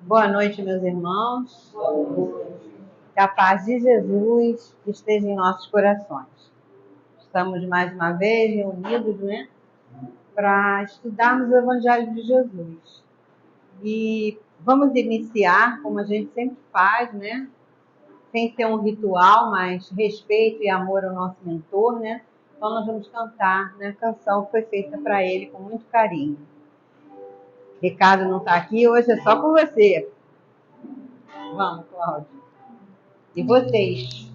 Boa noite, meus irmãos. Que a paz de Jesus esteja em nossos corações. Estamos mais uma vez reunidos, né, para estudarmos o Evangelho de Jesus. E vamos iniciar, como a gente sempre faz, né, sem ser um ritual, mas respeito e amor ao nosso mentor, né? Então nós vamos cantar, né, a canção que foi feita para ele com muito carinho. Ricardo não está aqui, hoje é só com você. Vamos, Cláudio. E vocês?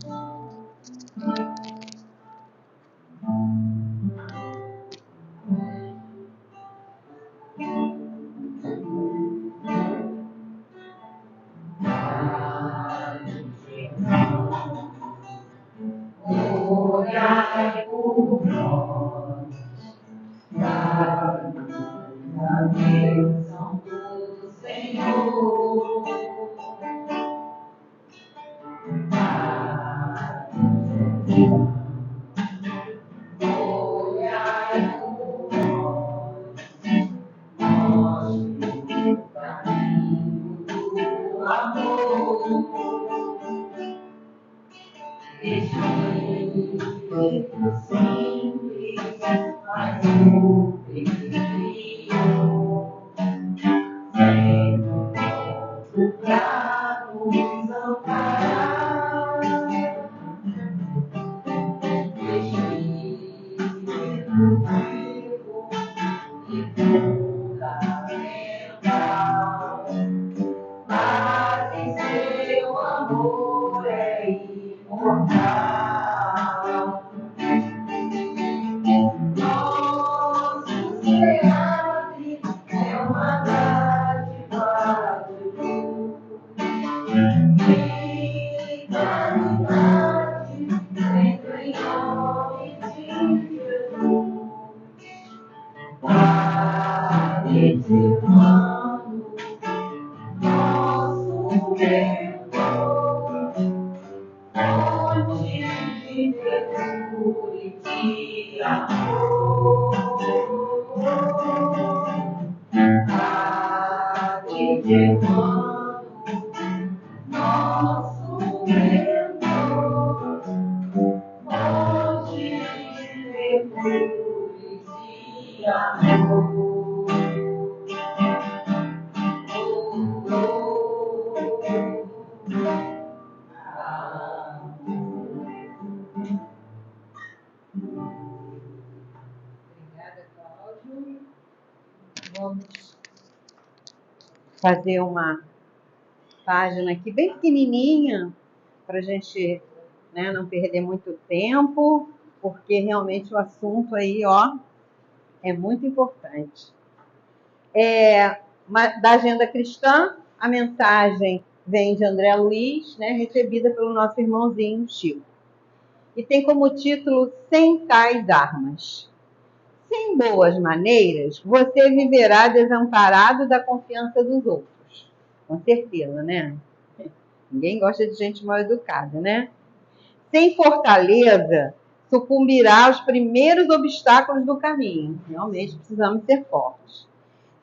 Orai por nós, a bênção do Senhor. Orai por nós, o caminho do amor. Espírito simples, mas o perfeito, sempre pronto pra nos amparar. Espírito vivo e fundamental, mas em seu amor é imortal. Nosso Seade é uma dádiva de luz, e caridade sempre em nome de Jesus. Pai humano, nosso mentor, fonte de ternura e de amor. Pai humano, nosso mentor, fonte de ternura e de amor. Obrigada, Cláudio. Vamos fazer uma página aqui bem pequenininha para a gente, né, não perder muito tempo, porque realmente o assunto aí, ó, é muito importante. Da Agenda Cristã, a mensagem vem de André Luiz, né, recebida pelo nosso irmãozinho Chico. E tem como título Sem Tais Armas. Sem boas maneiras, você viverá desamparado da confiança dos outros. Com certeza, né? Ninguém gosta de gente mal educada, né? Sem fortaleza, sucumbirá aos primeiros obstáculos do caminho. Realmente precisamos ser fortes.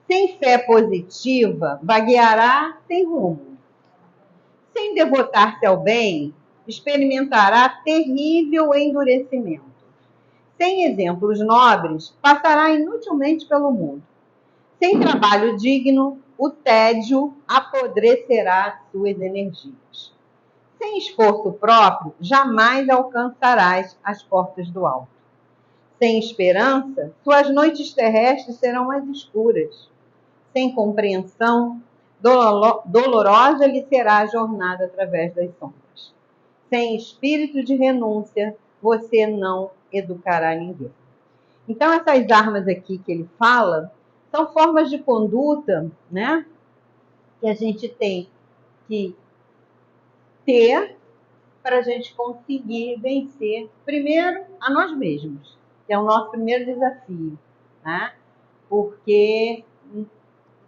Sem fé positiva, vagueará sem rumo. Sem devotar-se ao bem, experimentará terrível endurecimento. Sem exemplos nobres, passará inutilmente pelo mundo. Sem trabalho digno, o tédio apodrecerá suas energias. Sem esforço próprio, jamais alcançarás as portas do alto. Sem esperança, suas noites terrestres serão mais escuras. Sem compreensão, dolorosa lhe será a jornada através das sombras. Sem espírito de renúncia, você não educará ninguém. Então, essas armas aqui que ele fala são formas de conduta, né, que a gente tem que ter para a gente conseguir vencer, primeiro, a nós mesmos, que é o nosso primeiro desafio, né? Porque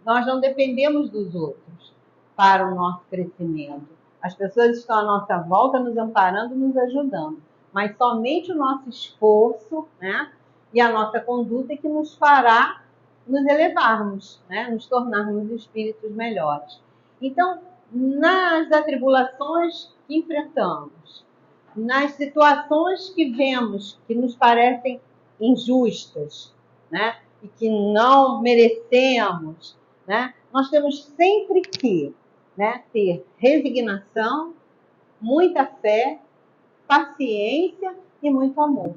nós não dependemos dos outros para o nosso crescimento. As pessoas estão à nossa volta nos amparando, nos ajudando, mas somente o nosso esforço, né, e a nossa conduta é que nos fará nos elevarmos, né, nos tornarmos espíritos melhores. Então, nas atribulações que enfrentamos, nas situações que vemos que nos parecem injustas, né, e que não merecemos, né, nós temos sempre que, né, ter resignação, muita fé, paciência e muito amor.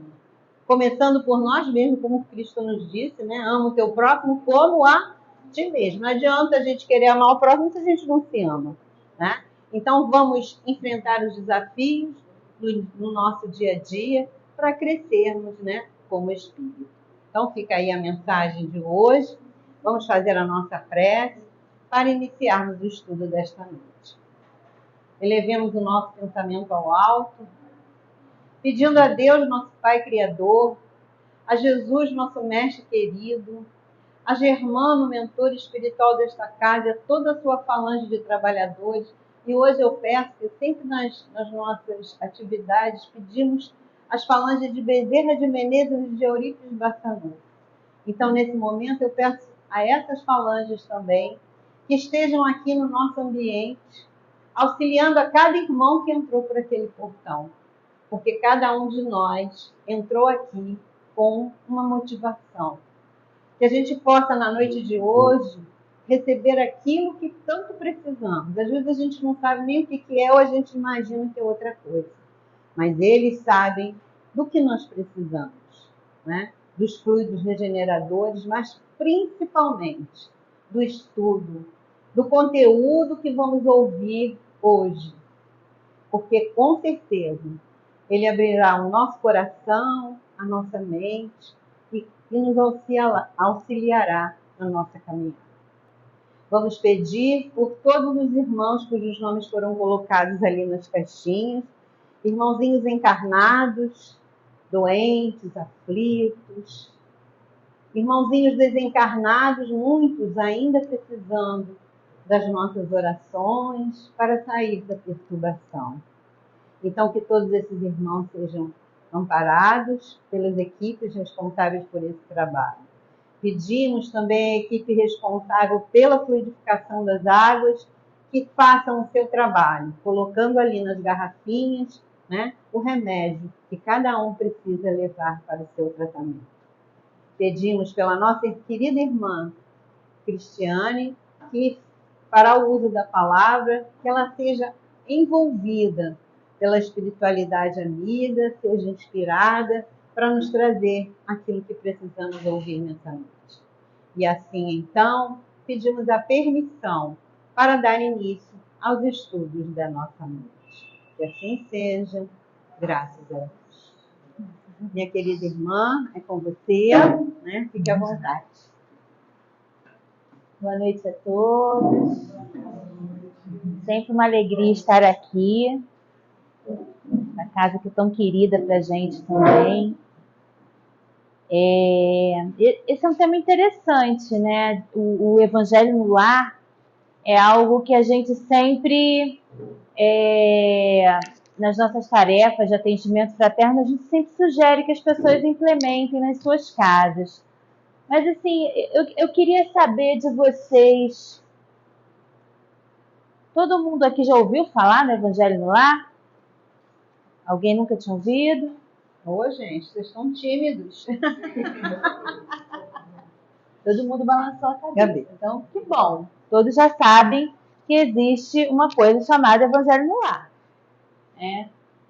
Começando por nós mesmos, como Cristo nos disse, né, ama o teu próximo como a ti mesmo. Não adianta a gente querer amar o próximo se a gente não se ama, né? Então vamos enfrentar os desafios no nosso dia a dia para crescermos, né, como espírito. Então fica aí a mensagem de hoje. Vamos fazer a nossa prece para iniciarmos o estudo desta noite. Elevemos o nosso pensamento ao alto, pedindo a Deus, nosso Pai Criador, a Jesus, nosso Mestre querido, a Germano, mentor espiritual desta casa, e a toda a sua falange de trabalhadores. E hoje eu peço que sempre nas nossas atividades pedimos as falanges de Bezerra de Menezes e de Eurípides Barçanufo. Então, nesse momento, eu peço a essas falanges também que estejam aqui no nosso ambiente, auxiliando a cada irmão que entrou por aquele portão. Porque cada um de nós entrou aqui com uma motivação. Que a gente possa, na noite de hoje, receber aquilo que tanto precisamos. Às vezes a gente não sabe nem o que é ou a gente imagina que é outra coisa. Mas eles sabem do que nós precisamos, né? Dos fluidos regeneradores, mas principalmente do estudo, do conteúdo que vamos ouvir hoje. Porque, com certeza, ele abrirá o nosso coração, a nossa mente e nos auxiliará na nossa caminhada. Vamos pedir por todos os irmãos cujos nomes foram colocados ali nas caixinhas, irmãozinhos encarnados, doentes, aflitos, irmãozinhos desencarnados, muitos ainda precisando das nossas orações para sair da perturbação. Então, que todos esses irmãos sejam amparados pelas equipes responsáveis por esse trabalho. Pedimos também à equipe responsável pela fluidificação das águas que façam o seu trabalho, colocando ali nas garrafinhas, né, o remédio que cada um precisa levar para o seu tratamento. Pedimos pela nossa querida irmã Cristiane, que para o uso da palavra, que ela seja envolvida pela espiritualidade amiga, seja inspirada para nos trazer aquilo que precisamos ouvir nessa noite. E assim, então, pedimos a permissão para dar início aos estudos da nossa noite. Que assim seja, graças a Deus. Minha querida irmã, é com você, né? Fique à vontade. Boa noite a todos. Sempre uma alegria estar aqui, na casa que é tão querida para a gente também. Esse é um tema interessante, né? O Evangelho no Lar é algo que a gente sempre, nas nossas tarefas de atendimento fraterno, a gente sempre sugere que as pessoas implementem nas suas casas. Mas, assim, eu queria saber de vocês. Todo mundo aqui já ouviu falar no Evangelho no Lar? Alguém nunca tinha ouvido? Ô, gente, vocês estão tímidos. Todo mundo balançou a cabeça. Então, que bom. Todos já sabem que existe uma coisa chamada Evangelho no Lar.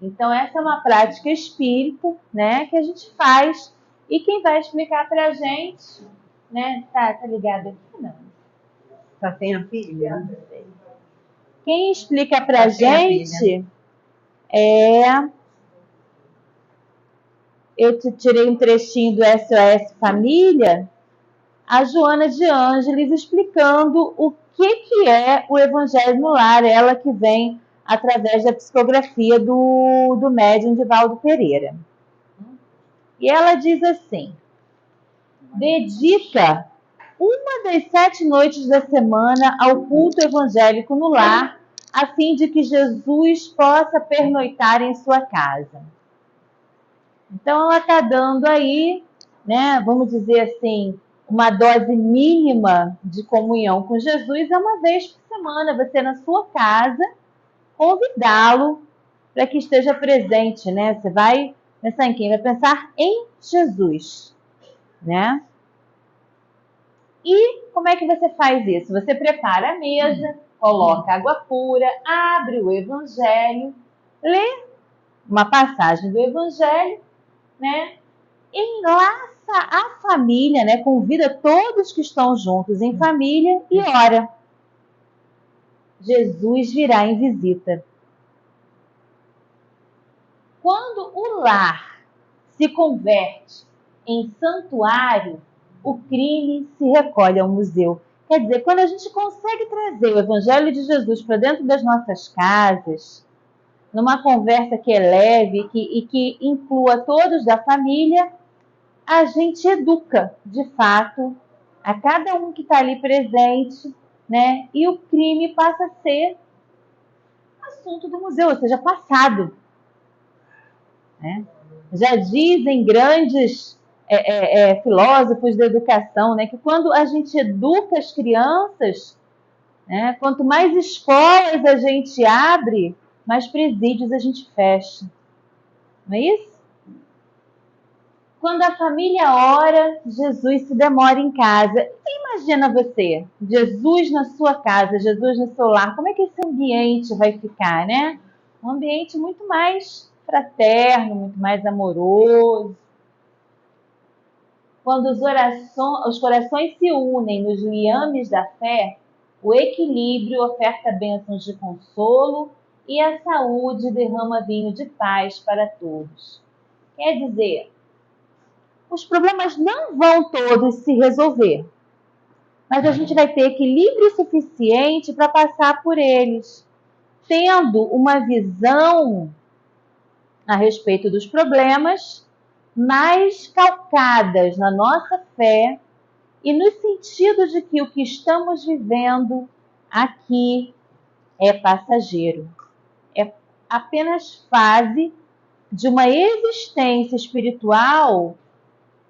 Então, essa é uma prática espírita, né, que a gente faz. E quem vai explicar para a gente, né? Tá ligado aqui? Não. Tá sem a filha? Quem explica para a gente eu tirei um trechinho do SOS Família, a Joana de Ângeles explicando o que é o Evangelho no Lar, ela que vem através da psicografia do médium Divaldo Pereira. E ela diz assim: dedica uma das 7 noites da semana ao culto evangélico no lar, a fim de que Jesus possa pernoitar em sua casa. Então, ela está dando aí, né, vamos dizer assim, uma dose mínima de comunhão com Jesus é uma vez por semana, você na sua casa, convidá-lo para que esteja presente, né? Você vai pensar em quem? Vai pensar em Jesus, né? E como é que você faz isso? Você prepara a mesa, coloca água pura, abre o Evangelho, lê uma passagem do Evangelho, né? Enlaça a família, né? Convida todos que estão juntos em família e ora. Jesus virá em visita. Quando o lar se converte em santuário, o crime se recolhe ao museu. Quer dizer, quando a gente consegue trazer o Evangelho de Jesus para dentro das nossas casas, numa conversa que é leve e que inclua todos da família, a gente educa, de fato, a cada um que está ali presente, né? E o crime passa a ser assunto do museu, ou seja, passado. Né? Já dizem grandes filósofos da educação, né, que quando a gente educa as crianças, né, quanto mais escolas a gente abre, mais presídios a gente fecha. Não é isso? Quando a família ora, Jesus se demora em casa. Imagina você, Jesus na sua casa, Jesus no seu lar, como é que esse ambiente vai ficar, né? Um ambiente muito mais fraterno, muito mais amoroso. Quando os corações se unem nos liames da fé, o equilíbrio oferta bênçãos de consolo e a saúde derrama vinho de paz para todos. Quer dizer, os problemas não vão todos se resolver, mas a gente vai ter equilíbrio suficiente para passar por eles, tendo uma visão a respeito dos problemas mais calcadas na nossa fé e no sentido de que o que estamos vivendo aqui é passageiro, é apenas fase de uma existência espiritual,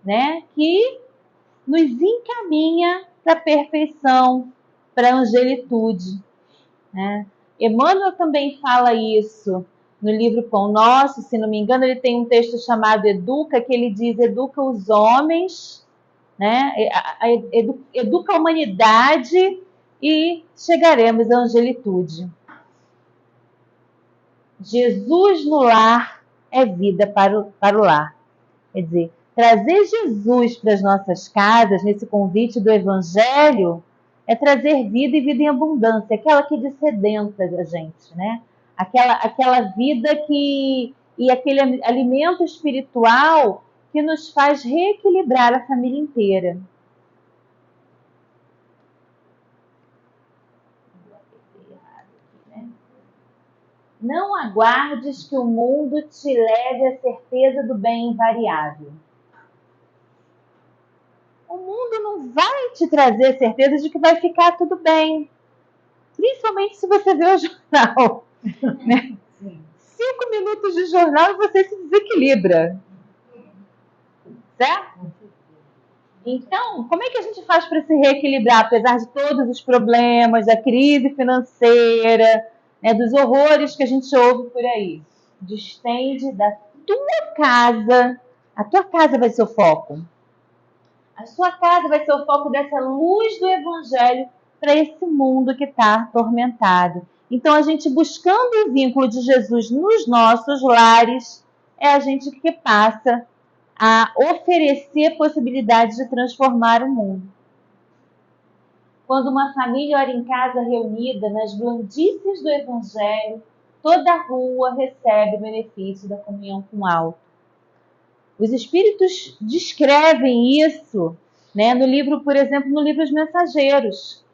né, que nos encaminha para a perfeição, para a angelitude. Né? Emmanuel também fala isso no livro Pão Nosso, se não me engano, ele tem um texto chamado Educa, que ele diz: educa os homens, né? Educa a humanidade e chegaremos à angelitude. Jesus no lar é vida para o lar. Quer dizer, trazer Jesus para as nossas casas, nesse convite do Evangelho, é trazer vida e vida em abundância, aquela que dessedenta a gente, né? Aquela vida e aquele alimento espiritual que nos faz reequilibrar a família inteira. Não aguardes que o mundo te leve à certeza do bem invariável. O mundo não vai te trazer a certeza de que vai ficar tudo bem. Principalmente se você vê o jornal. Né? 5 minutos de jornal e você se desequilibra. Certo? Então, como é que a gente faz para se reequilibrar, apesar de todos os problemas, da crise financeira, né, dos horrores que a gente ouve por aí? Distende da tua casa. A tua casa vai ser o foco. A sua casa vai ser o foco dessa luz do Evangelho para esse mundo que está atormentado. Então, a gente buscando o vínculo de Jesus nos nossos lares, é a gente que passa a oferecer possibilidades de transformar o mundo. Quando uma família ora em casa reunida nas blandícias do Evangelho, toda a rua recebe o benefício da comunhão com o alto. Os Espíritos descrevem isso, né, no livro, por exemplo, no livro Os Mensageiros.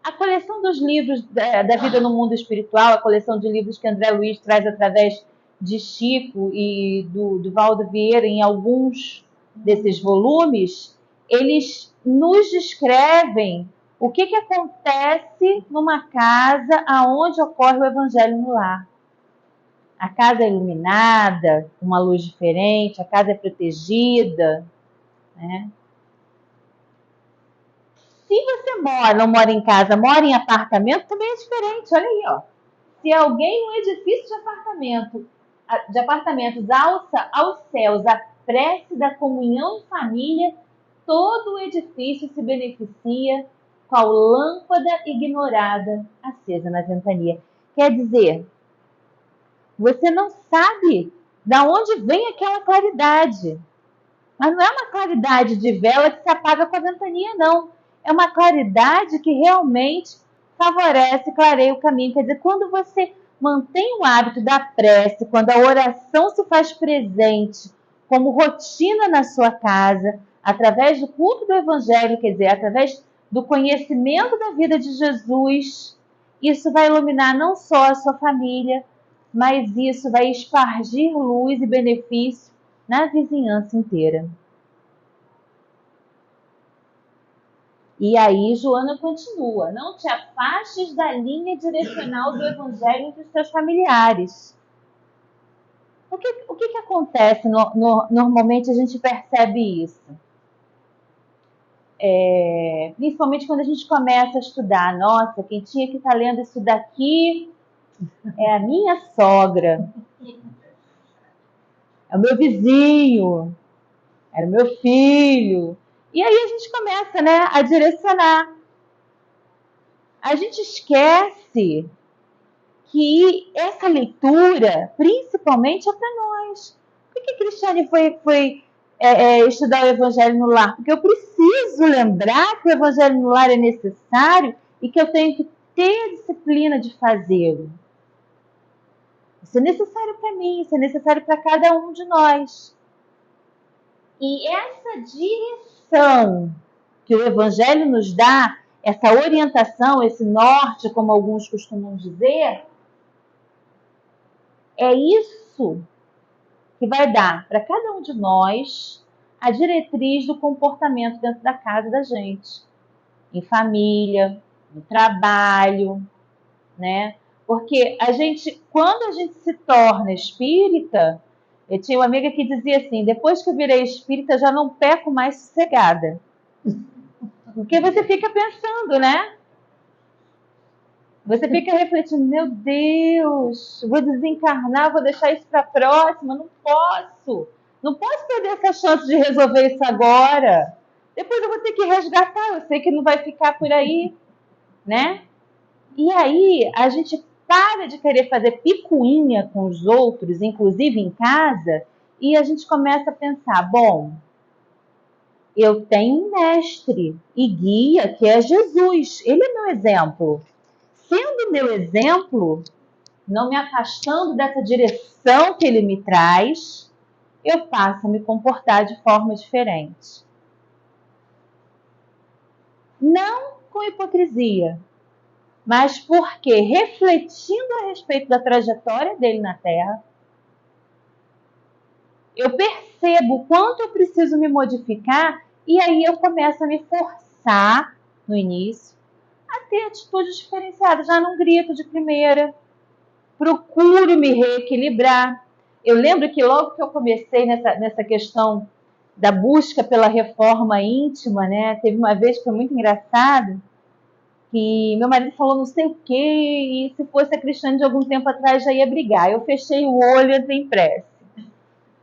A coleção dos livros da vida no mundo espiritual, a coleção de livros que André Luiz traz através de Chico e do Valdo Vieira em alguns desses volumes, eles nos descrevem o que acontece numa casa aonde ocorre o Evangelho no lar. A casa é iluminada, com uma luz diferente, a casa é protegida, né? Se você não mora em casa, mora em apartamento, também é diferente. Olha aí, ó. Se alguém no edifício de apartamentos alça aos céus a prece da comunhão em família, todo o edifício se beneficia qual lâmpada ignorada acesa na ventania. Quer dizer, você não sabe de onde vem aquela claridade. Mas não é uma claridade de vela que se apaga com a ventania, não. É uma claridade que realmente favorece, clareia o caminho. Quer dizer, quando você mantém o hábito da prece, quando a oração se faz presente como rotina na sua casa, através do culto do Evangelho, quer dizer, através do conhecimento da vida de Jesus, isso vai iluminar não só a sua família, mas isso vai espargir luz e benefício na vizinhança inteira. E aí Joana continua: não te afastes da linha direcional do Evangelho entre os teus familiares. O que acontece? Normalmente a gente percebe isso. Principalmente quando a gente começa a estudar. Nossa, quem tinha que estar lendo isso daqui é a minha sogra. É o meu vizinho. Era o meu filho. E aí a gente começa, né, a direcionar. A gente esquece que essa leitura, principalmente, é para nós. Por que a Cristiane foi estudar o Evangelho no Lar? Porque eu preciso lembrar que o Evangelho no Lar é necessário e que eu tenho que ter a disciplina de fazê-lo. Isso é necessário para mim, isso é necessário para cada um de nós. E essa direção que o Evangelho nos dá, essa orientação, esse norte, como alguns costumam dizer, é isso que vai dar para cada um de nós a diretriz do comportamento dentro da casa da gente, em família, no trabalho, né? Porque quando a gente se torna espírita, eu tinha uma amiga que dizia assim: depois que eu virei espírita, já não peco mais sossegada. Porque você fica pensando, né? Você fica refletindo: meu Deus, vou desencarnar, vou deixar isso para a próxima, não posso. Não posso perder essa chance de resolver isso agora. Depois eu vou ter que resgatar, eu sei que não vai ficar por aí, né? E aí a gente para de querer fazer picuinha com os outros, inclusive em casa, e a gente começa a pensar: bom, eu tenho um mestre e guia que é Jesus, ele é meu exemplo. Sendo meu exemplo, não me afastando dessa direção que ele me traz, eu passo a me comportar de forma diferente. Não com hipocrisia, mas porque, refletindo a respeito da trajetória dele na Terra, eu percebo o quanto eu preciso me modificar e aí eu começo a me forçar, no início, a ter atitudes diferenciadas. Já não grito de primeira, procuro me reequilibrar. Eu lembro que logo que eu comecei nessa questão da busca pela reforma íntima, né? Teve uma vez que foi muito engraçado, que meu marido falou não sei o quê, e se fosse a Cristiane de algum tempo atrás já ia brigar. Eu fechei o olho e entrei em prece.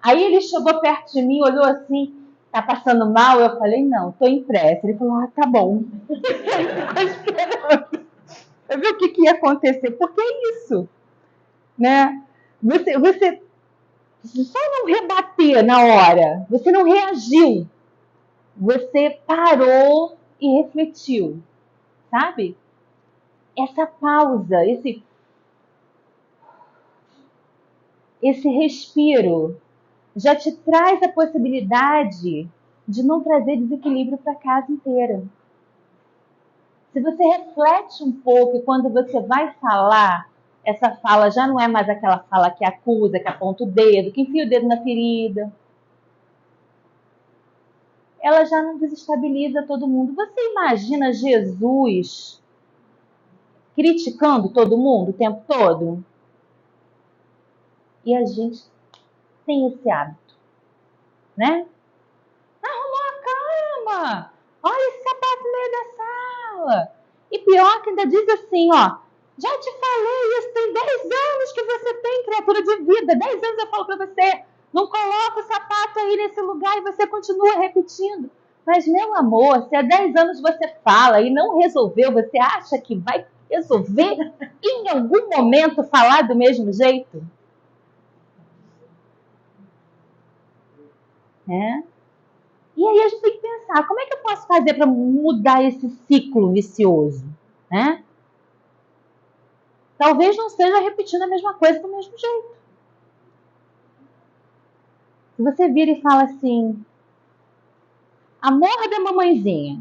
Aí ele chegou perto de mim, olhou assim: tá passando mal? Eu falei: não, tô em prece. Ele falou: tá bom. Ele ficou esperando pra ver o que ia acontecer, porque é isso, né? Você só não rebater na hora, você não reagiu, você parou e refletiu, sabe? Essa pausa, esse respiro já te traz a possibilidade de não trazer desequilíbrio para a casa inteira. Se você reflete um pouco e quando você vai falar, essa fala já não é mais aquela fala que acusa, que aponta o dedo, que enfia o dedo na ferida. Ela já não desestabiliza todo mundo. Você imagina Jesus criticando todo mundo o tempo todo? E a gente tem esse hábito, né? Arrumou a Olha esse sapato no meio da sala. E pior que ainda diz assim, ó, já te falei isso, tem 10 anos que você tem, criatura de vida. 10 anos eu falo para você, não coloca o sapato aí nesse lugar e você continua repetindo. Mas, meu amor, se há 10 anos você fala e não resolveu, você acha que vai resolver em algum momento falar do mesmo jeito? É. E aí a gente tem que pensar, como é que eu posso fazer para mudar esse ciclo vicioso? Né? Talvez não esteja repetindo a mesma coisa do mesmo jeito. Se você vira e fala assim, amor da mamãezinha,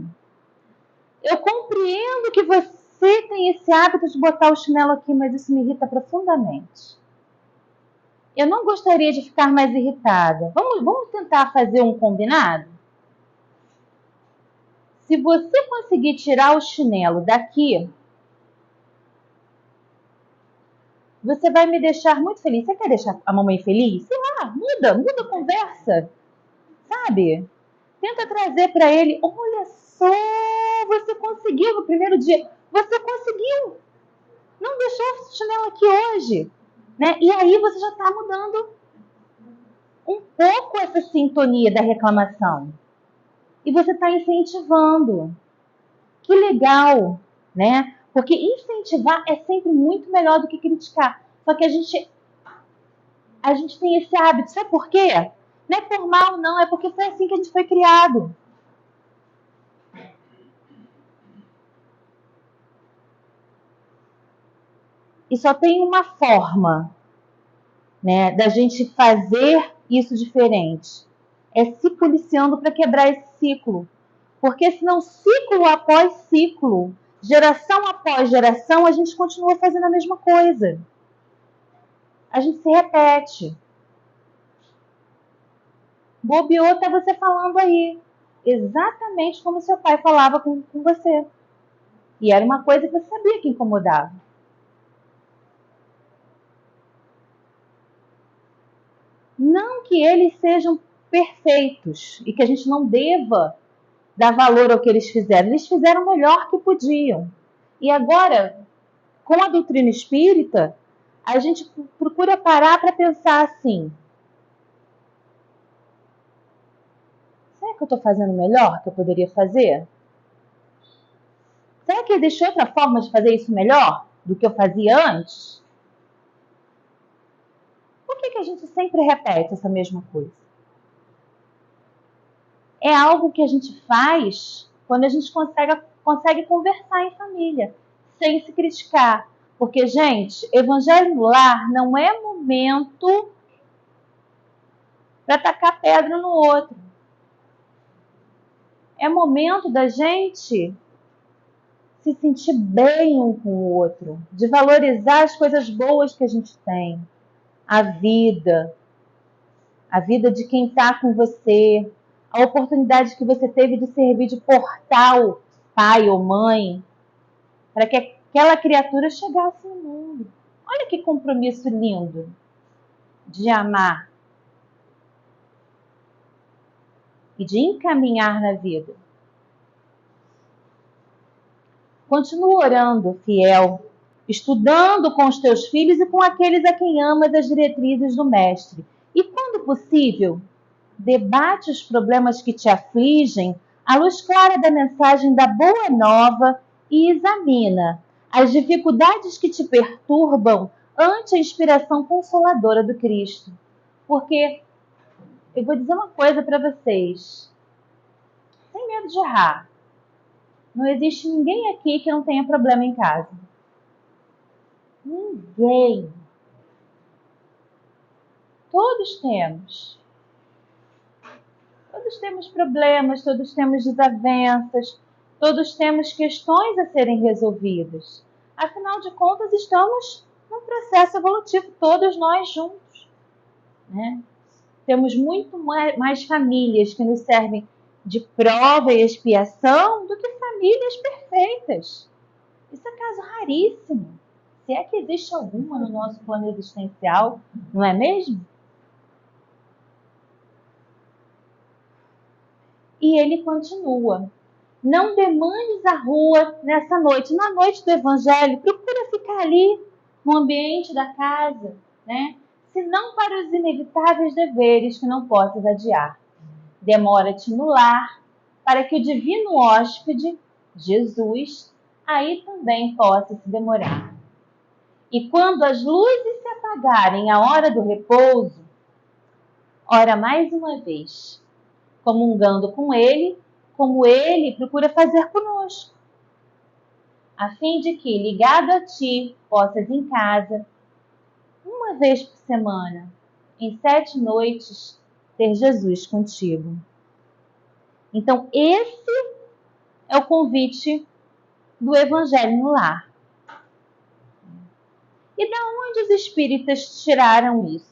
eu compreendo que você tem esse hábito de botar o chinelo aqui, mas isso me irrita profundamente. Eu não gostaria de ficar mais irritada. Vamos tentar fazer um combinado? Se você conseguir tirar o chinelo daqui, você vai me deixar muito feliz. Você quer deixar a mamãe feliz? Sei lá, muda a conversa. Sabe? Tenta trazer para ele, olha só, você conseguiu no primeiro dia. Você conseguiu. Não deixou o chinelo aqui hoje. Né? E aí você já está mudando um pouco essa sintonia da reclamação. E você está incentivando. Que legal, né? Porque incentivar é sempre muito melhor do que criticar. Só que a gente tem esse hábito. Sabe por quê? Não é por mal, não. É porque foi assim que a gente foi criado. E só tem uma forma, né, da gente fazer isso diferente. É se policiando para quebrar esse ciclo. Porque senão, ciclo após ciclo, geração após geração, a gente continua fazendo a mesma coisa. A gente se repete. Bobeou tá você falando aí. Exatamente como seu pai falava com você. E era uma coisa que você sabia que incomodava. Não que eles sejam perfeitos e que a gente não deva dar valor ao que eles fizeram. Eles fizeram o melhor que podiam. E agora, com a doutrina espírita, a gente procura parar para pensar assim: será que eu estou fazendo o melhor que eu poderia fazer? Será que existe outra forma de fazer isso melhor do que eu fazia antes? Por que a gente sempre repete essa mesma coisa? É algo que a gente faz quando a gente consegue conversar em família, sem se criticar. Porque, gente, evangelho no lar não é momento para tacar pedra no outro. É momento da gente se sentir bem um com o outro, de valorizar as coisas boas que a gente tem. A vida de quem está com você, a oportunidade que você teve de servir de portal, pai ou mãe, para que aquela criatura chegasse no mundo. Olha que compromisso lindo de amar e de encaminhar na vida. Continua orando, fiel, estudando com os teus filhos e com aqueles a quem amas as diretrizes do Mestre. E, quando possível, debate os problemas que te afligem à luz clara da mensagem da Boa Nova e examina as dificuldades que te perturbam ante a inspiração consoladora do Cristo. Porque eu vou dizer uma coisa para vocês, sem medo de errar. Não existe ninguém aqui que não tenha problema em casa. Ninguém. Todos temos. Todos temos problemas, todos temos desavenças, todos temos questões a serem resolvidas. Afinal de contas, estamos num processo evolutivo, todos nós juntos. Né? Temos muito mais famílias que nos servem de prova e expiação do que famílias perfeitas. Isso é caso raríssimo. Se é que existe alguma no nosso plano existencial, não é mesmo? E ele continua: não demandes a rua nessa noite. Na noite do Evangelho, procura ficar ali, no ambiente da casa, né? Se não para os inevitáveis deveres que não possas adiar. Demora-te no lar, para que o divino hóspede, Jesus, aí também possa se demorar. E quando as luzes se apagarem à hora do repouso, ora mais uma vez, comungando com ele, como ele procura fazer conosco, a fim de que, ligado a ti, possas em casa, uma vez por semana, em 7 noites, ter Jesus contigo. Então, esse é o convite do Evangelho no lar. E da onde os espíritas tiraram isso?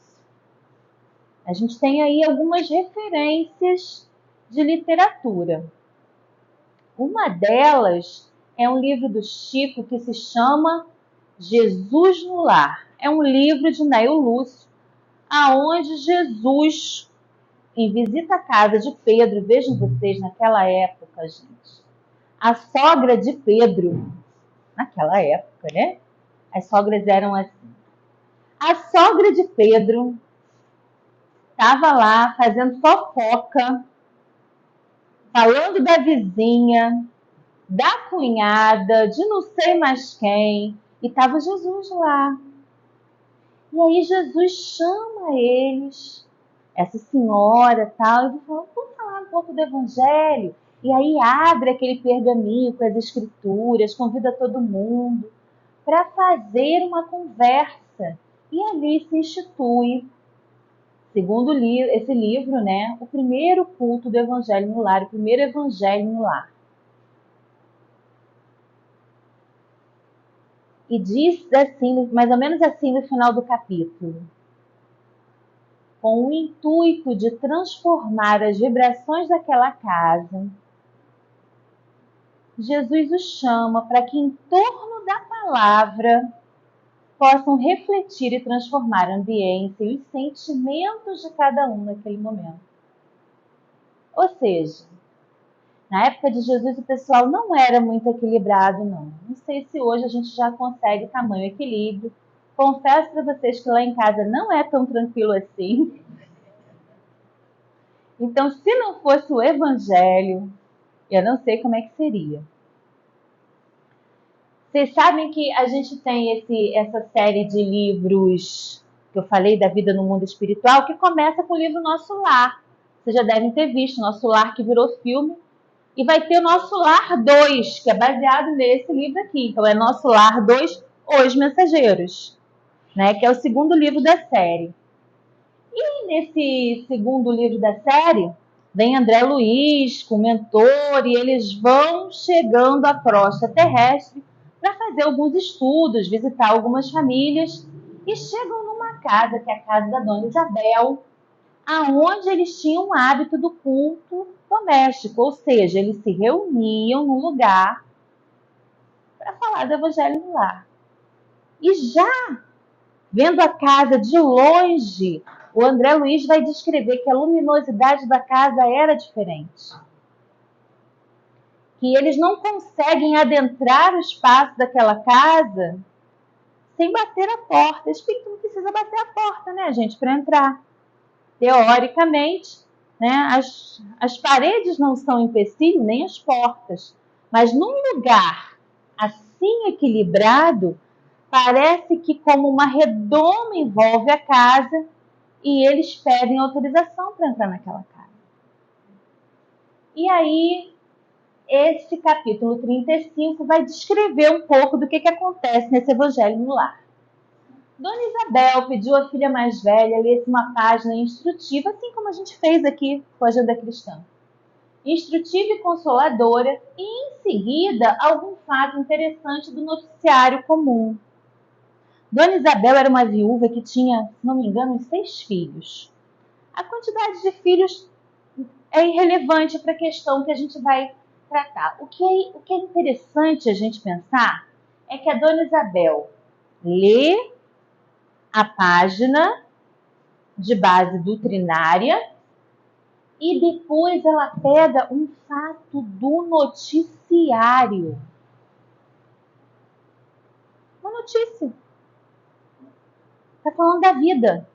A gente tem aí algumas referências de literatura. Uma delas é um livro do Chico que se chama Jesus no Lar. É um livro de Neio Lúcio, aonde Jesus, em visita à casa de Pedro, vejam vocês, naquela época, gente, a sogra de Pedro, naquela época, né? As sogras eram assim. A sogra de Pedro estava lá fazendo fofoca, falando da vizinha, da cunhada, de não sei mais quem, e estava Jesus lá. E aí Jesus chama eles, essa senhora tal, e fala: vamos falar um pouco do Evangelho. E aí abre aquele pergaminho com as escrituras, convida todo mundo para fazer uma conversa. E ali se institui, segundo esse livro, né, o primeiro culto do Evangelho no lar, o primeiro Evangelho no lar. E diz assim, mais ou menos assim no final do capítulo: com o intuito de transformar as vibrações daquela casa, Jesus os chama para que em torno da palavra possam refletir e transformar a ambiência e os sentimentos de cada um naquele momento. Ou seja, na época de Jesus o pessoal não era muito equilibrado, não. Não sei se hoje a gente já consegue tamanho equilíbrio. Confesso para vocês que lá em casa não é tão tranquilo assim. Então, se não fosse o Evangelho, eu não sei como é que seria. Vocês sabem que a gente tem essa série de livros que eu falei da vida no mundo espiritual, que começa com o livro Nosso Lar. Vocês já devem ter visto, Nosso Lar, que virou filme. E vai ter Nosso Lar 2, que é baseado nesse livro aqui. Então é Nosso Lar 2, Os Mensageiros, né? Que é o segundo livro da série. E nesse segundo livro da série, vem André Luiz com o mentor, e eles vão chegando à crosta terrestre para fazer alguns estudos, visitar algumas famílias, e chegam numa casa, que é a casa da Dona Isabel, aonde eles tinham o hábito do culto doméstico, ou seja, eles se reuniam num lugar para falar do Evangelho no lar. E já vendo a casa de longe, o André Luiz vai descrever que a luminosidade da casa era diferente. Que eles não conseguem adentrar o espaço daquela casa sem bater a porta. Espírito não precisa bater a porta, né, gente, para entrar. Teoricamente, né, as paredes não são empecilho, nem as portas. Mas num lugar assim equilibrado, parece que como uma redoma envolve a casa e eles pedem autorização para entrar naquela casa. E aí, esse capítulo 35 vai descrever um pouco do que acontece nesse Evangelho no lar. Dona Isabel pediu à filha mais velha lesse uma página instrutiva, assim como a gente fez aqui com a Agenda Cristã. Instrutiva e consoladora, e em seguida algum fato interessante do noticiário comum. Dona Isabel era uma viúva que tinha, se não me engano, uns 6 filhos. A quantidade de filhos é irrelevante para a questão que a gente vai tratar. O que é interessante a gente pensar é que a Dona Isabel lê a página de base doutrinária E depois ela pega um fato do noticiário. Uma notícia. Está falando da vida,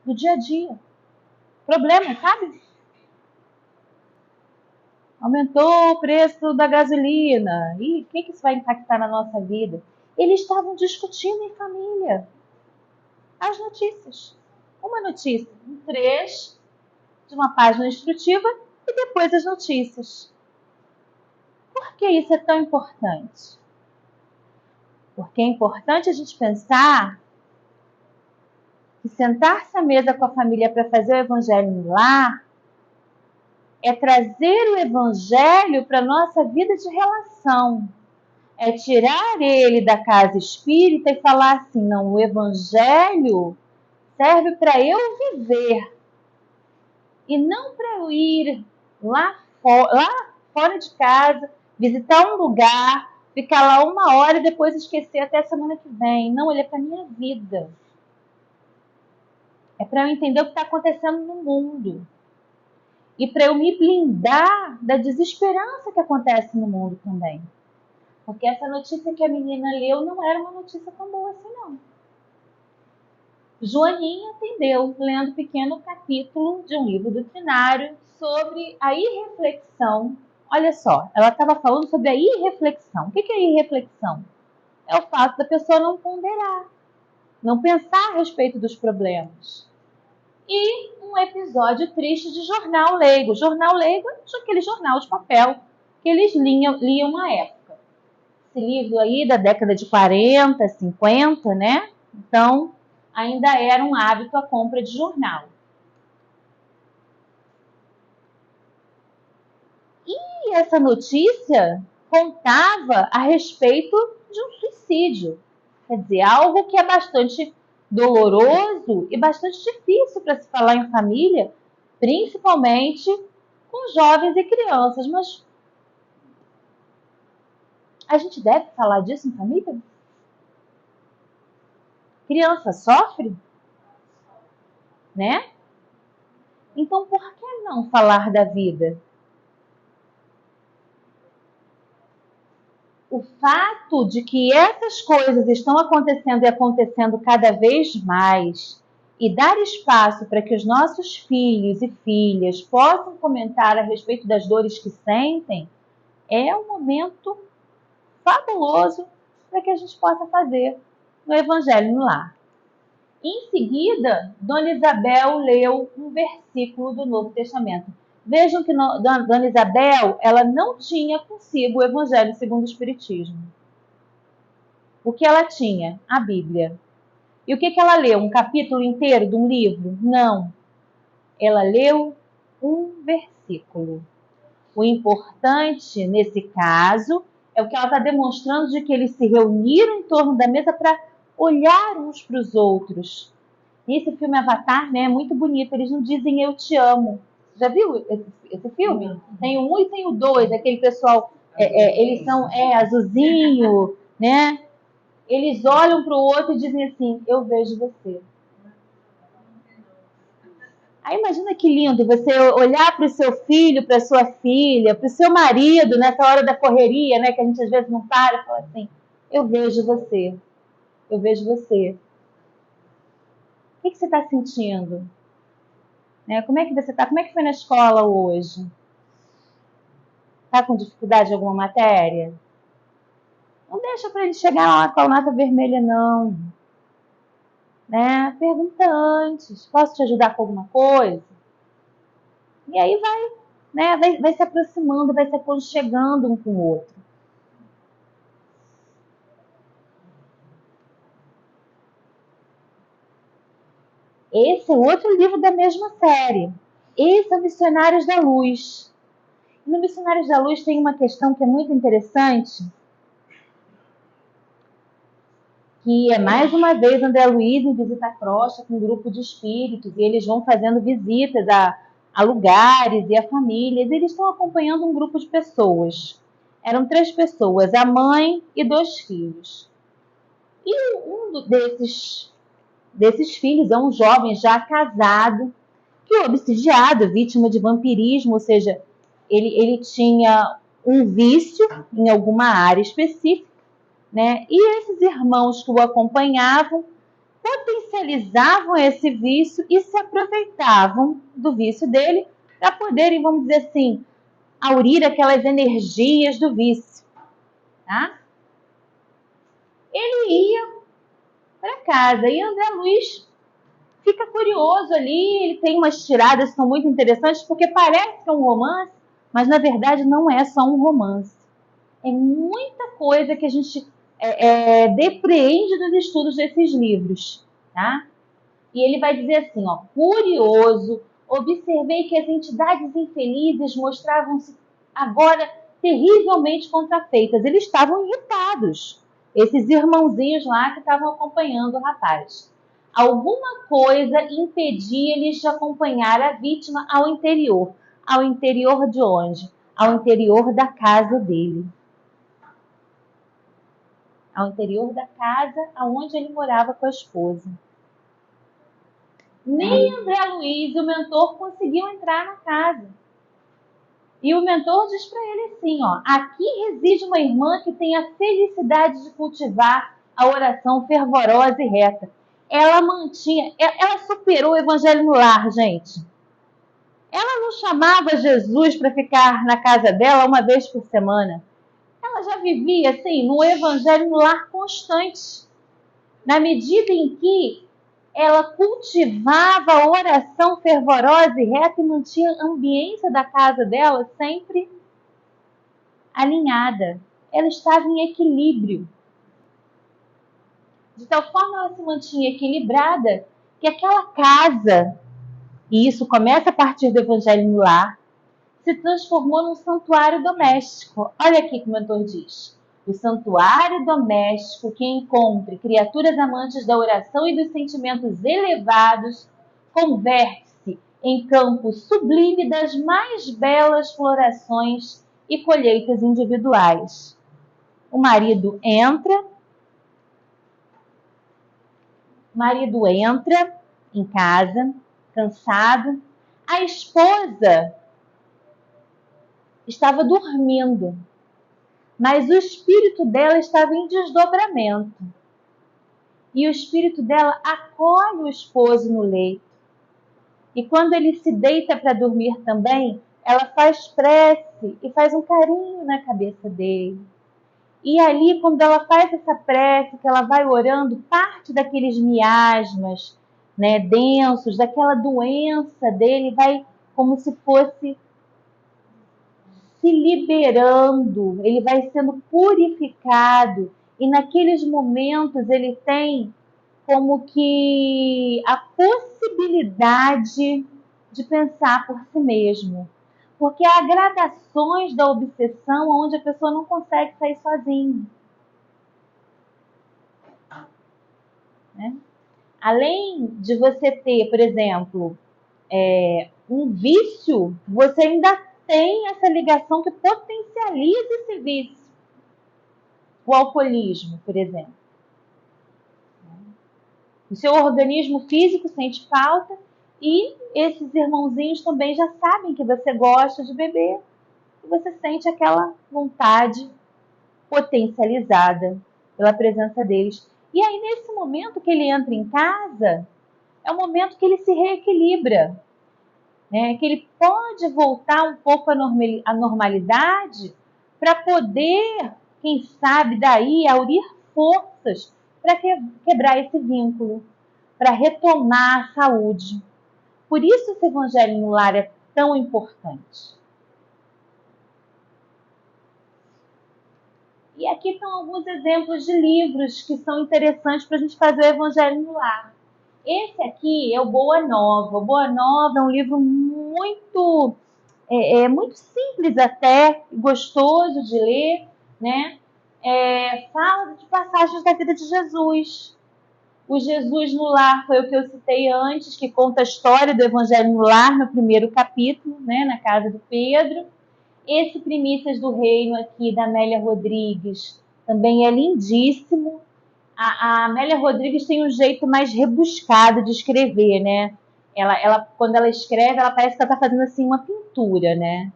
do dia a dia. Problema, sabe? Aumentou o preço da gasolina. E o que isso vai impactar na nossa vida? Eles estavam discutindo em família as notícias. Uma notícia, um trecho de uma página instrutiva e depois as notícias. Por que isso é tão importante? Porque é importante a gente pensar que sentar-se à mesa com a família para fazer o evangelho no lar é trazer o evangelho para a nossa vida de relação. É tirar ele da casa espírita e falar assim, não, o evangelho serve para eu viver e não para eu ir lá fora de casa, visitar um lugar, ficar lá 1 hora e depois esquecer até semana que vem. Não, ele é para a minha vida. É para eu entender o que está acontecendo no mundo. E para eu me blindar da desesperança que acontece no mundo também. Porque essa notícia que a menina leu não era uma notícia tão boa assim, não. Joaninha entendeu, lendo um pequeno capítulo de um livro doutrinário sobre a irreflexão. Olha só, ela estava falando sobre a irreflexão. O que é irreflexão? É o fato da pessoa não ponderar, não pensar a respeito dos problemas. E um episódio triste de Jornal Leigo. Jornal Leigo é aquele jornal de papel que eles liam na época. Esse livro aí da década de 40, 50, né? Então, ainda era um hábito a compra de jornal. E essa notícia contava a respeito de um suicídio. Quer dizer, algo que é bastante doloroso e bastante difícil para se falar em família, principalmente com jovens e crianças. Mas a gente deve falar disso em família? Criança sofre? Né? Então, por que não falar da vida? O fato de que essas coisas estão acontecendo e acontecendo cada vez mais e dar espaço para que os nossos filhos e filhas possam comentar a respeito das dores que sentem é um momento fabuloso para que a gente possa fazer no Evangelho no Lar. Em seguida, Dona Isabel leu um versículo do Novo Testamento. Vejam que Dona Isabel, ela não tinha consigo o Evangelho segundo o Espiritismo. O que ela tinha? A Bíblia. E o que ela leu? Um capítulo inteiro de um livro? Não. Ela leu um versículo. O importante, nesse caso, é o que ela está demonstrando de que eles se reuniram em torno da mesa para olhar uns para os outros. E esse filme Avatar, né, é muito bonito. Eles não dizem eu te amo. Já viu esse filme? Tem o 1 e tem o 2. Aquele pessoal, eles são azulzinho, né? Eles olham para o outro e dizem assim, eu vejo você. Aí imagina que lindo você olhar para o seu filho, para a sua filha, para o seu marido, nessa hora da correria, né, que a gente às vezes não para e fala assim, eu vejo você, eu vejo você. O que você está sentindo? Né? Como é que você está? Como é que foi na escola hoje? Está com dificuldade em alguma matéria? Não deixa para ele chegar lá com a nota vermelha, não. Né? Pergunta antes, posso te ajudar com alguma coisa? E aí vai se aproximando, vai se aconchegando um com o outro. Esse é outro livro da mesma série. Esse é o Missionários da Luz. No Missionários da Luz tem uma questão que é muito interessante, que é mais uma vez André Luiz em visita Crosta com um grupo de espíritos, e eles vão fazendo visitas a lugares e a famílias, e eles estão acompanhando um grupo de pessoas. Eram 3 pessoas, a mãe e 2 filhos. E um desses filhos é um jovem já casado, que obsidiado, vítima de vampirismo, ou seja, ele tinha um vício em alguma área específica, né? E esses irmãos que o acompanhavam potencializavam esse vício e se aproveitavam do vício dele para poderem, vamos dizer assim, aurir aquelas energias do vício, tá? Ele ia para casa e André Luiz fica curioso ali, ele tem umas tiradas que são muito interessantes, porque parece que é um romance, mas na verdade não é só um romance. É muita coisa que a gente depreende dos estudos desses livros, tá? E ele vai dizer assim, ó, curioso, observei que as entidades infelizes mostravam-se agora terrivelmente contrafeitas. Eles estavam irritados, esses irmãozinhos lá que estavam acompanhando o rapaz. Alguma coisa impedia eles de acompanhar a vítima ao interior. Ao interior de onde? Ao interior da casa dele. Ao interior da casa onde ele morava com a esposa. Nem André Luiz, o mentor, conseguiu entrar na casa. E o mentor diz para ele assim, ó, aqui reside uma irmã que tem a felicidade de cultivar a oração fervorosa e reta. Ela superou o evangelho no lar, gente. Ela não chamava Jesus para ficar na casa dela uma vez por semana. Ela já vivia, assim, no evangelho no lar constante. Na medida em que ela cultivava a oração fervorosa e reta e mantinha a ambiência da casa dela sempre alinhada. Ela estava em equilíbrio. De tal forma ela se mantinha equilibrada que aquela casa, e isso começa a partir do Evangelho no Lar, se transformou num santuário doméstico. Olha aqui que o mentor diz. O santuário doméstico que encontre criaturas amantes da oração e dos sentimentos elevados converte-se em campo sublime das mais belas florações e colheitas individuais. O marido entra em casa, cansado. A esposa estava dormindo, mas o espírito dela estava em desdobramento. E o espírito dela acolhe o esposo no leito. E quando ele se deita para dormir também, ela faz prece e faz um carinho na cabeça dele. E ali, quando ela faz essa prece, que ela vai orando, parte daqueles miasmas, né, densos, daquela doença dele, vai como se fosse se liberando, ele vai sendo purificado. E naqueles momentos ele tem como que a possibilidade de pensar por si mesmo. Porque há gradações da obsessão onde a pessoa não consegue sair sozinha. Né? Além de você ter, por exemplo, um vício, você ainda tem essa ligação que potencializa esse vício. O alcoolismo, por exemplo. O seu organismo físico sente falta e esses irmãozinhos também já sabem que você gosta de beber e você sente aquela vontade potencializada pela presença deles. E aí, nesse momento que ele entra em casa, é o momento que ele se reequilibra, né? Que ele pode voltar um pouco à normalidade para poder, quem sabe, daí aurir forças para quebrar esse vínculo, para retomar a saúde. Por isso esse evangelho no lar é tão importante. E aqui estão alguns exemplos de livros que são interessantes para a gente fazer o evangelho no lar. Esse aqui é o Boa Nova. O Boa Nova é um livro muito simples até, gostoso de ler, né? Fala de passagens da vida de Jesus. O Jesus no Lar foi o que eu citei antes, que conta a história do Evangelho no Lar no primeiro capítulo, né, na casa do Pedro. Esse Primícias do Reino aqui da Amélia Rodrigues também é lindíssimo. A Amélia Rodrigues tem um jeito mais rebuscado de escrever, né? quando ela escreve, ela parece que ela está fazendo assim uma pintura, né?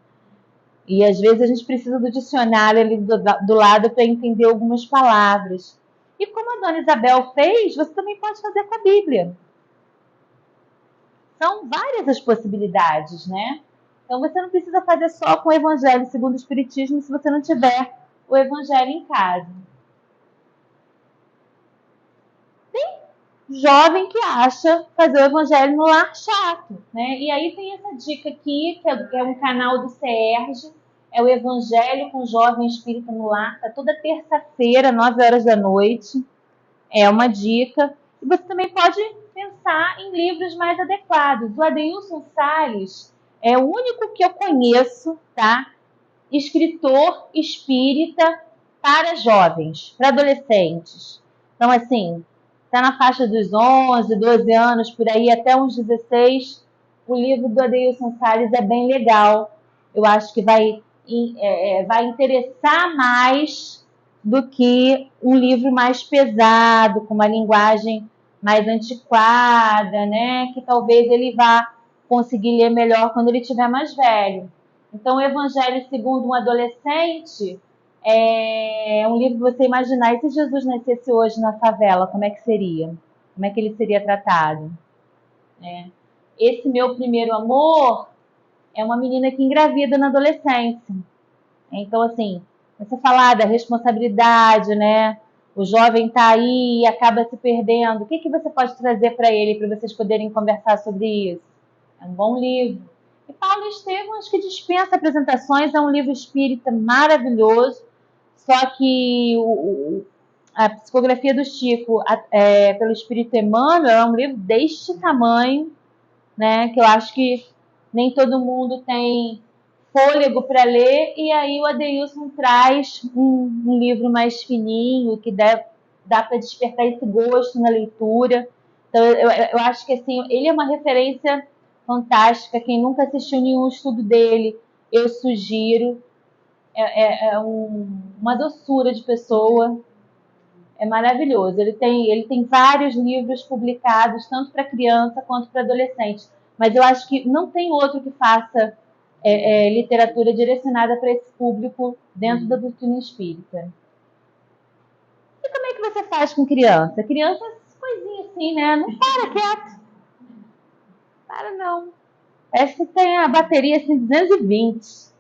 E às vezes a gente precisa do dicionário ali do lado para entender algumas palavras. E como a Dona Isabel fez, você também pode fazer com a Bíblia. São várias as possibilidades, né? Então você não precisa fazer só com o Evangelho segundo o Espiritismo se você não tiver o Evangelho em casa. Jovem que acha fazer o Evangelho no lar chato, né? E aí tem essa dica aqui, que é um canal do CERJ, é o Evangelho com Jovem Espírita no Lar, tá toda terça-feira, 9 horas da noite, é uma dica. E você também pode pensar em livros mais adequados. O Adeilson Salles é o único que eu conheço, tá? Escritor espírita para jovens, para adolescentes. Então, assim, está na faixa dos 11, 12 anos, por aí, até uns 16. O livro do Adeilson Salles é bem legal. Eu acho que vai interessar mais do que um livro mais pesado, com uma linguagem mais antiquada, né? Que talvez ele vá conseguir ler melhor quando ele estiver mais velho. Então, o Evangelho segundo um adolescente é um livro que você imaginar, e se Jesus nascesse hoje na favela, como é que seria? Como é que ele seria tratado? Esse Meu Primeiro Amor é uma menina que engravida na adolescência. Então, assim, você falar da responsabilidade, né? O jovem está aí e acaba se perdendo. O que você pode trazer para ele, para vocês poderem conversar sobre isso? É um bom livro. E Paulo Estevam, acho que dispensa apresentações, é um livro espírita maravilhoso, só que a psicografia do Chico pelo Espírito Emmanuel é um livro deste tamanho, né, que eu acho que nem todo mundo tem fôlego para ler, e aí o Adeilson traz um livro mais fininho, que dá para despertar esse gosto na leitura. Então, eu acho que assim, ele é uma referência fantástica. Quem nunca assistiu nenhum estudo dele, eu sugiro. Uma doçura de pessoa. É maravilhoso. Ele tem vários livros publicados, tanto para criança quanto para adolescente. Mas eu acho que não tem outro que faça literatura direcionada para esse público dentro da doutrina espírita. E como é que você faz com criança? Criança é coisinha assim, né? Não para quieto. Para não. Parece que tem a bateria assim, 220.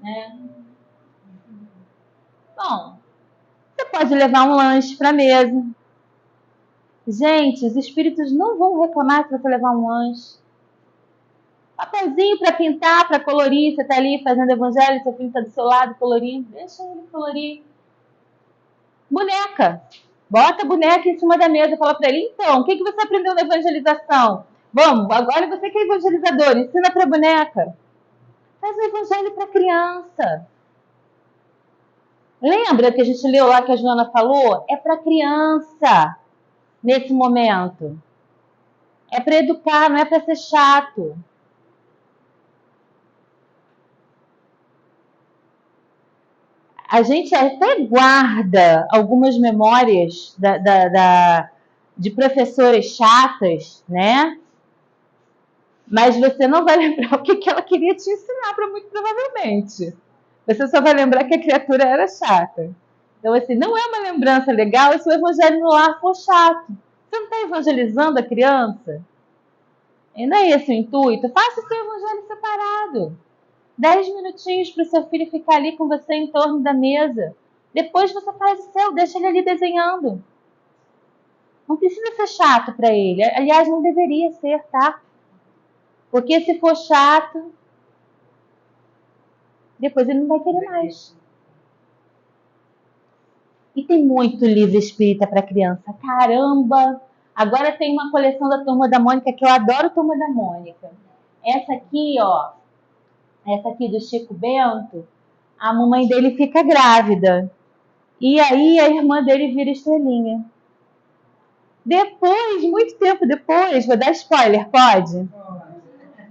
Né? Bom, você pode levar um lanche para a mesa. Gente, os espíritos não vão reclamar se você levar um lanche. Papelzinho para pintar, para colorir. Você está ali fazendo evangelho, seu filho está do seu lado colorindo. Deixa ele colorir. Boneca. Bota a boneca em cima da mesa e fala para ele, então, o que você aprendeu na evangelização? Vamos, agora você que é evangelizador, ensina para a boneca. Faz o evangelho para criança. Lembra que a gente leu lá que a Joana falou? É para criança, nesse momento. É para educar, não é para ser chato. A gente até guarda algumas memórias de professoras chatas, né? Mas você não vai lembrar o que ela queria te ensinar, muito provavelmente. Você só vai lembrar que a criatura era chata. Então, assim, não é uma lembrança legal se o evangelho no lar for chato. Você não está evangelizando a criança? E não é esse o intuito? Faça o seu evangelho separado. 10 minutinhos para o seu filho ficar ali com você em torno da mesa. Depois você faz o seu, deixa ele ali desenhando. Não precisa ser chato para ele. Aliás, não deveria ser, tá? Porque se for chato, depois ele não vai querer mais. E tem muito livro espírita para criança. Caramba! Agora tem uma coleção da Turma da Mônica, que eu adoro Turma da Mônica. Essa aqui, ó. Essa aqui do Chico Bento, a mamãe dele fica grávida. E aí a irmã dele vira estrelinha. Depois, muito tempo depois, vou dar spoiler, pode?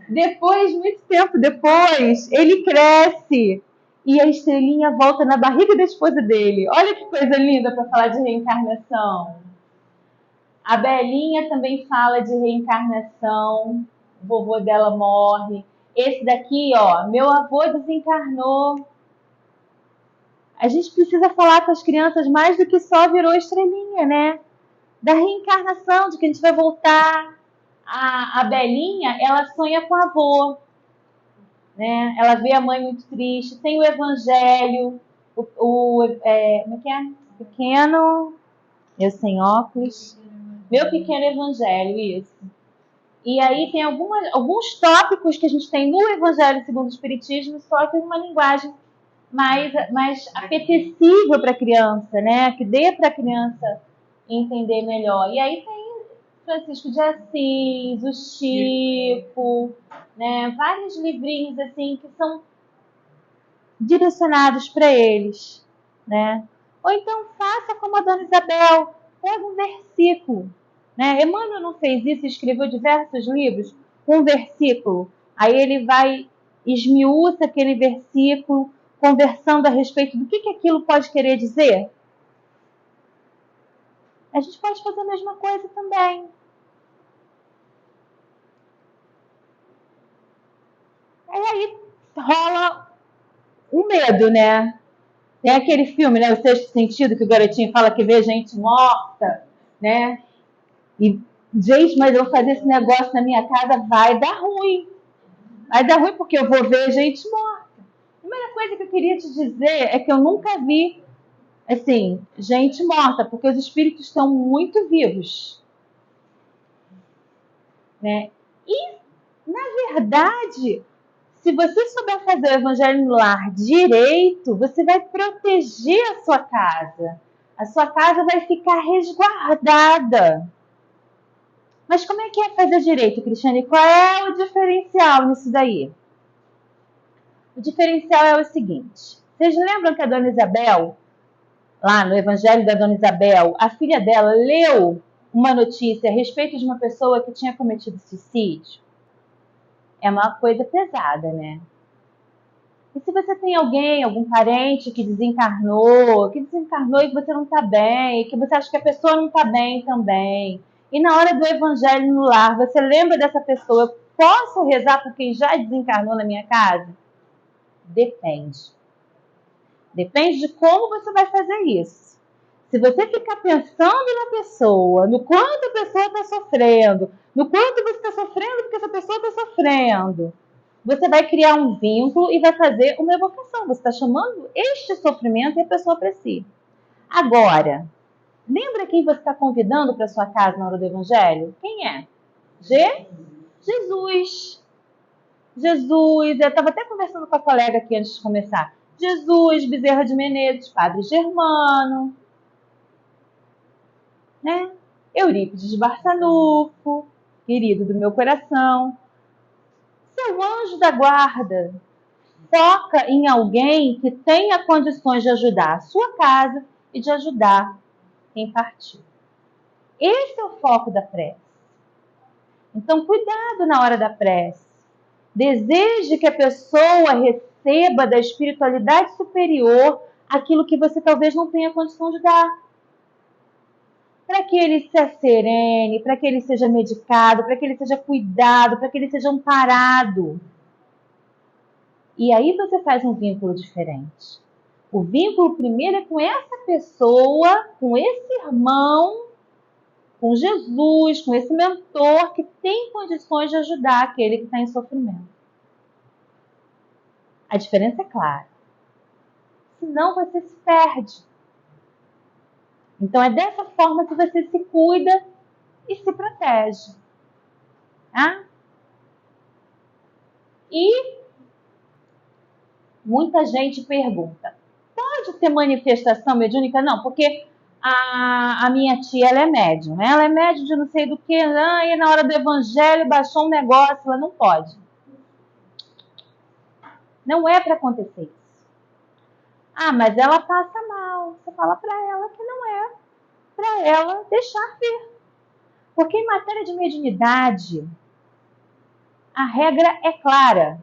Depois, muito tempo depois, ele cresce e a estrelinha volta na barriga da esposa dele. Olha que coisa linda para falar de reencarnação. A Belinha também fala de reencarnação. O vovô dela morre. Esse daqui, ó, meu avô desencarnou. A gente precisa falar com as crianças mais do que só virou estrelinha, né? Da reencarnação, de que a gente vai voltar. A Belinha, ela sonha com o avô, né? Ela vê a mãe muito triste. Tem o evangelho, como é que é? Pequeno, eu sem óculos. Meu pequeno evangelho, isso. E aí tem alguns tópicos que a gente tem no Evangelho segundo o Espiritismo, só que uma linguagem mais apetecível para a criança, né? Que dê para a criança entender melhor. E aí tem Francisco de Assis, o Chico, né? Vários livrinhos assim que são direcionados para eles, né? Ou então faça como a Dona Isabel, pega um versículo, né? Emmanuel não fez isso, escreveu diversos livros, um versículo, aí ele vai esmiuça aquele versículo, conversando a respeito do que aquilo pode querer dizer. A gente pode fazer a mesma coisa também. Aí rola um medo, né? Tem aquele filme, né, O Sexto Sentido, que o garotinho fala que vê gente morta, né? E, gente, mas eu vou fazer esse negócio na minha casa, vai dar ruim. Vai dar ruim porque eu vou ver gente morta. A primeira coisa que eu queria te dizer é que eu nunca vi, assim, gente morta, porque os espíritos estão muito vivos, né? E, na verdade, se você souber fazer o evangelho no lar direito, você vai proteger a sua casa. A sua casa vai ficar resguardada. Mas como é que é fazer direito, Cristiane? Qual é o diferencial nisso daí? O diferencial é o seguinte. Vocês lembram que a Dona Isabel, lá no Evangelho da Dona Isabel, a filha dela leu uma notícia a respeito de uma pessoa que tinha cometido suicídio? É uma coisa pesada, né? E se você tem algum parente que desencarnou e você não está bem, que você acha que a pessoa não está bem também, e na hora do evangelho no lar, você lembra dessa pessoa, eu posso rezar por quem já desencarnou na minha casa? Depende. Depende de como você vai fazer isso. Se você ficar pensando na pessoa, no quanto a pessoa está sofrendo, no quanto você está sofrendo porque essa pessoa está sofrendo, você vai criar um vínculo e vai fazer uma evocação. Você está chamando este sofrimento e a pessoa para si. Agora, lembra quem você está convidando para sua casa na hora do evangelho? Quem é? Jesus. Jesus. Eu estava até conversando com a colega aqui antes de começar. Jesus, Bezerra de Menezes, Padre Germano, né? Eurípides de Barçanufo, querido do meu coração. Seu anjo da guarda. Foca em alguém que tenha condições de ajudar a sua casa e de ajudar quem partiu. Esse é o foco da prece. Então, cuidado na hora da prece. Deseje que a pessoa receba da espiritualidade superior aquilo que você talvez não tenha condição de dar. Para que ele se asserene, para que ele seja medicado, para que ele seja cuidado, para que ele seja amparado. E aí você faz um vínculo diferente. O vínculo primeiro é com essa pessoa, com esse irmão, com Jesus, com esse mentor que tem condições de ajudar aquele que está em sofrimento. A diferença é clara. Senão você se perde. Então é dessa forma que você se cuida e se protege. Tá? E muita gente pergunta, pode ter manifestação mediúnica? Não, porque a minha tia, ela é médium, né? Ela é médium de não sei do que, e na hora do evangelho baixou um negócio, ela não pode. Não é para acontecer isso. Ah, mas ela passa mal. Você fala para ela que não é para ela deixar vir. Porque em matéria de mediunidade, a regra é clara.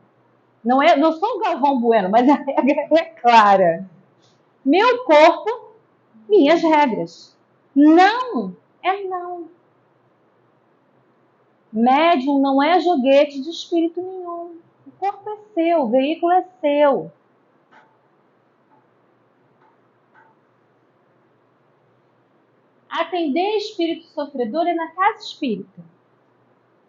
Não sou o Galvão Bueno, mas a regra é clara. Meu corpo, minhas regras. Não é não. Médium não é joguete de espírito nenhum. O corpo é seu, o veículo é seu. Atender espírito sofredor é na casa espírita.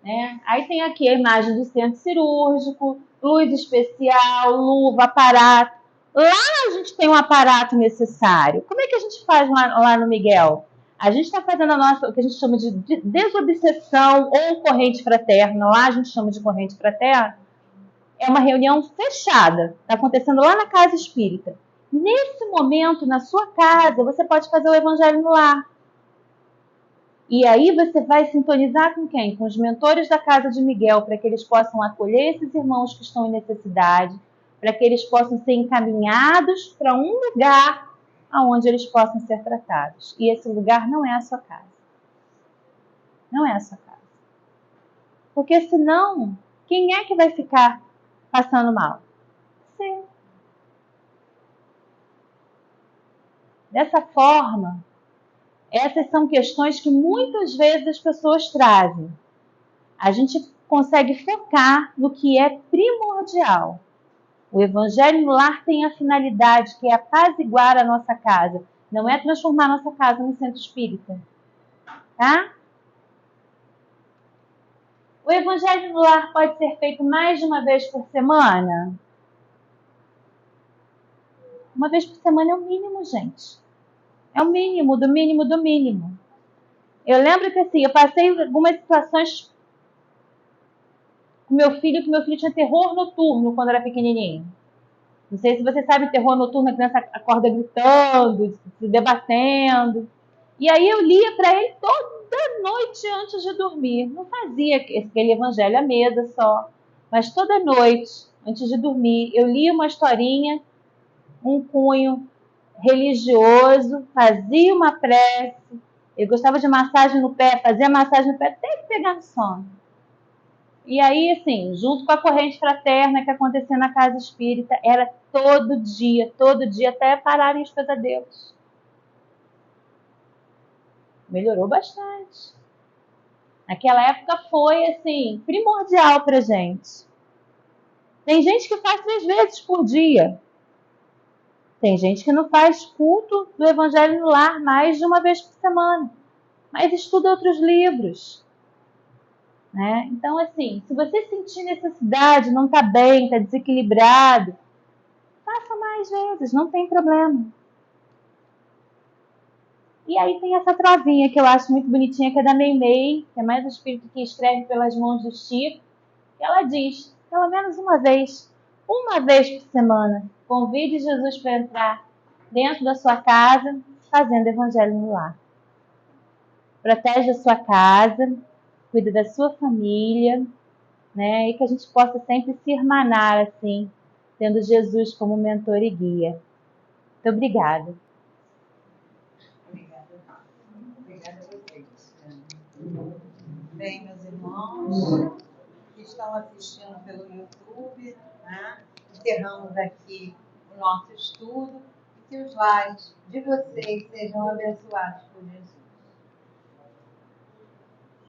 Né? Aí tem aqui a imagem do centro cirúrgico, luz especial, luva, aparato. Lá a gente tem um aparato necessário. Como é que a gente faz lá no Miguel? A gente está fazendo o que a gente chama de desobsessão ou corrente fraterna. Lá a gente chama de corrente fraterna. É uma reunião fechada. Está acontecendo lá na casa espírita. Nesse momento, na sua casa, você pode fazer o evangelho no lar. E aí você vai sintonizar com quem? Com os mentores da casa de Miguel, para que eles possam acolher esses irmãos que estão em necessidade, para que eles possam ser encaminhados para um lugar onde eles possam ser tratados. E esse lugar não é a sua casa. Não é a sua casa. Porque senão, quem é que vai ficar passando mal? Você. Dessa forma, essas são questões que muitas vezes as pessoas trazem. A gente consegue focar no que é primordial. O Evangelho no Lar tem a finalidade que é apaziguar a nossa casa. Não é transformar a nossa casa no centro espírita. Tá? O Evangelho no Lar pode ser feito mais de uma vez por semana? Uma vez por semana é o mínimo, gente. É o mínimo, do mínimo, do mínimo. Eu lembro que assim, eu passei algumas situações com meu filho, que meu filho tinha terror noturno quando era pequenininho. Não sei se você sabe, terror noturno, a criança acorda gritando, se debatendo. E aí eu lia para ele toda noite antes de dormir. Não fazia aquele evangelho à mesa só, mas toda noite antes de dormir eu lia uma historinha, um cunho religioso, fazia uma prece. Ele gostava de massagem no pé, fazia massagem no pé até que pegar no sono. E aí, assim, junto com a corrente fraterna que acontecia na casa espírita, era todo dia, até pararem os pesadelos. Melhorou bastante. Naquela época foi, assim, primordial pra gente. Tem gente que faz 3 vezes por dia. Tem gente que não faz culto do Evangelho no Lar mais de uma vez por semana. Mas estuda outros livros. Né? Então, assim, se você sentir necessidade, não está bem, está desequilibrado, faça mais vezes, não tem problema. E aí tem essa travinha que eu acho muito bonitinha, que é da Meimei, que é mais o espírito que escreve pelas mãos do Chico. E ela diz, pelo menos uma vez por semana, convide Jesus para entrar dentro da sua casa, fazendo evangelho no lar. Protege a sua casa, cuida da sua família, né? E que a gente possa sempre se irmanar assim, tendo Jesus como mentor e guia. Muito obrigada. Obrigada a vocês. Bem, meus irmãos que estão assistindo pelo YouTube, né? Encerramos aqui o nosso estudo e que os lares de vocês sejam abençoados por Jesus.